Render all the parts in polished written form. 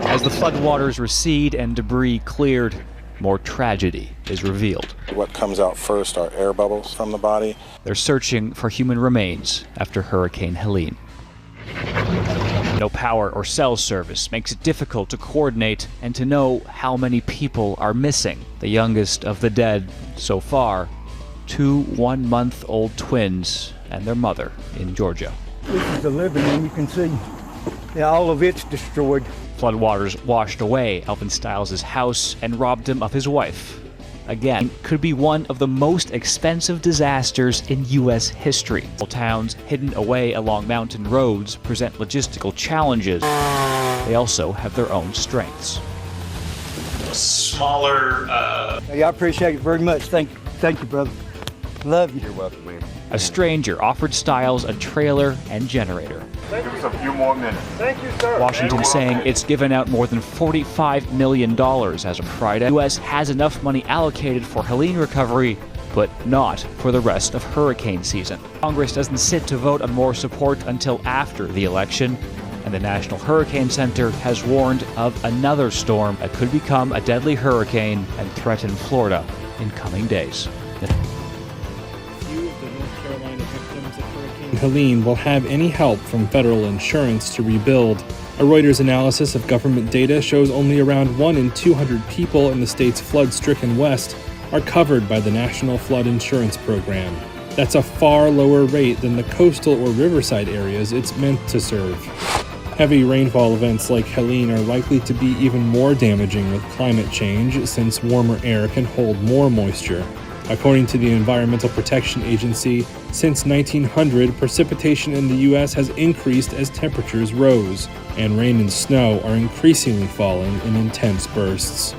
As the floodwaters recede and debris cleared, more tragedy is revealed. What comes out first are air bubbles from the body. They're searching for human remains after Hurricane Helene. No power or cell service makes it difficult to coordinate and to know how many people are missing. The youngest of the dead so far, 2 one-month-old twins and their mother in Georgia. This is the living room. You can see all of it's destroyed. Floodwaters washed away Alvin Stiles' house and robbed him of his wife. Again, could be one of the most expensive disasters in U.S. history. Towns hidden away along mountain roads present logistical challenges. They also have their own strengths. Hey, I appreciate it very much. Thank you, brother. Love you. You're welcome, man. A stranger offered Stiles a trailer and generator. Give us a few more minutes. Thank you, sir. Washington saying it's given out more than $45 million as of Friday. The U.S. has enough money allocated for Helene recovery, but not for the rest of hurricane season. Congress doesn't sit to vote on more support until after the election, and the National Hurricane Center has warned of another storm that could become a deadly hurricane and threaten Florida in coming days. Helene will have any help from federal insurance to rebuild. A Reuters analysis of government data shows only around 1 in 200 people in the state's flood-stricken West are covered by the National Flood Insurance Program. That's a far lower rate than the coastal or riverside areas it's meant to serve. Heavy rainfall events like Helene are likely to be even more damaging with climate change, since warmer air can hold more moisture. According to the Environmental Protection Agency, since 1900, precipitation in the U.S. has increased as temperatures rose, and rain and snow are increasingly falling in intense bursts.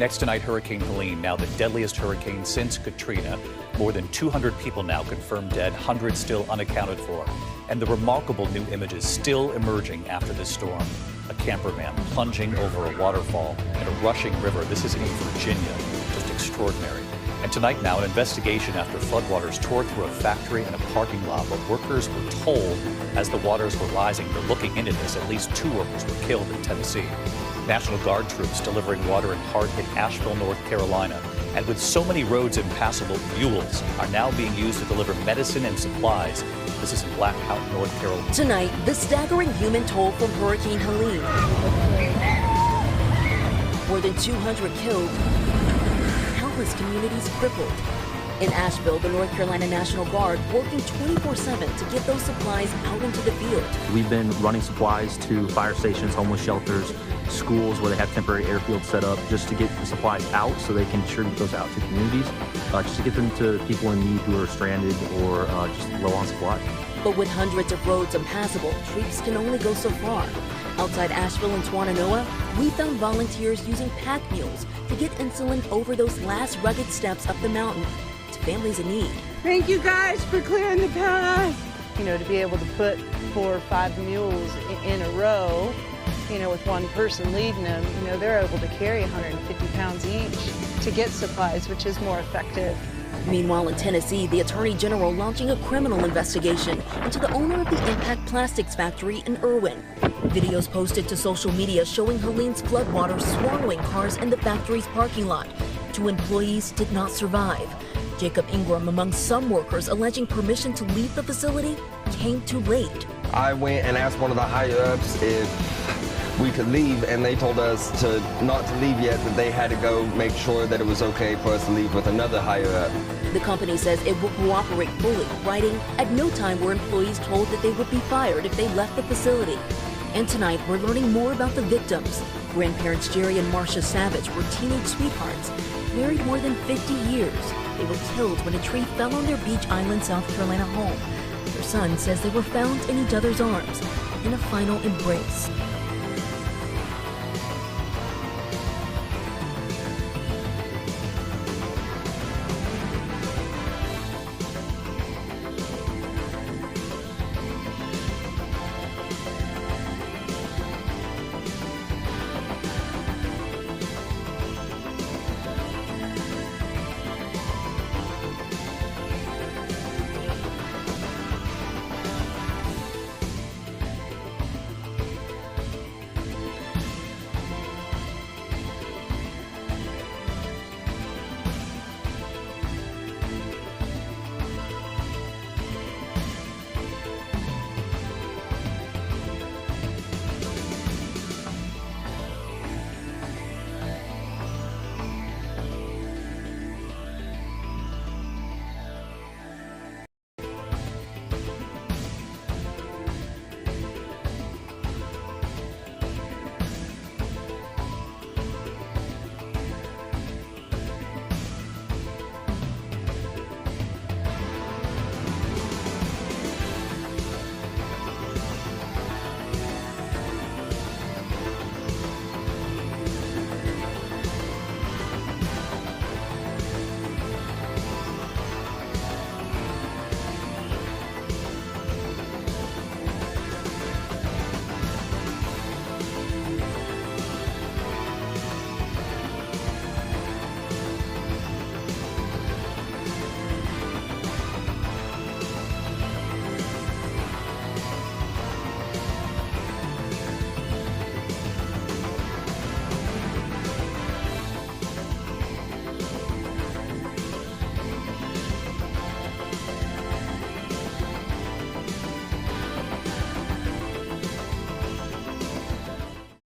Next tonight, Hurricane Helene, now the deadliest hurricane since Katrina. More than 200 people now confirmed dead, hundreds still unaccounted for. And the remarkable new images still emerging after this storm. A campervan plunging over a waterfall and a rushing river. This is in Virginia. Just extraordinary. And tonight now, an investigation after floodwaters tore through a factory and a parking lot. But workers were told as the waters were rising, they're looking into this, at least 2 workers were killed in Tennessee. National Guard troops delivering water in hard-hit Asheville, North Carolina. And with so many roads impassable, mules are now being used to deliver medicine and supplies. This is in Black Hawk, North Carolina. Tonight, the staggering human toll from Hurricane Helene. More than 200 killed, countless communities crippled. In Asheville, the North Carolina National Guard working 24/7 to get those supplies out into the field. We've been running supplies to fire stations, homeless shelters, schools where they have temporary airfields set up just to get the supplies out so they can distribute those out to communities, just to get them to people in need who are stranded or just low on supplies. But with hundreds of roads impassable, troops can only go so far. Outside Asheville and Swannanoa, we found volunteers using pack mules to get insulin over those last rugged steps up the mountain to families in need. Thank you guys for clearing the path. You know, to be able to put 4 or 5 mules in a row, you know, with one person leading them, you know, they're able to carry 150 pounds each to get supplies, which is more effective. Meanwhile, in Tennessee, the Attorney General launching a criminal investigation into the owner of the Impact Plastics factory in Irwin. Videos posted to social media showing Helene's floodwaters swallowing cars in the factory's parking lot. 2 employees did not survive. Jacob Ingram, among some workers alleging permission to leave the facility, came too late. I went and asked one of the higher-ups if we could leave, and they told us not to leave yet, that they had to go make sure that it was okay for us to leave with another higher-up. The company says it will cooperate fully, writing, "At no time were employees told that they would be fired if they left the facility." And tonight, we're learning more about the victims. Grandparents Jerry and Marcia Savage were teenage sweethearts, married more than 50 years. They were killed when a tree fell on their Beach Island, South Carolina home. Their son says they were found in each other's arms in a final embrace.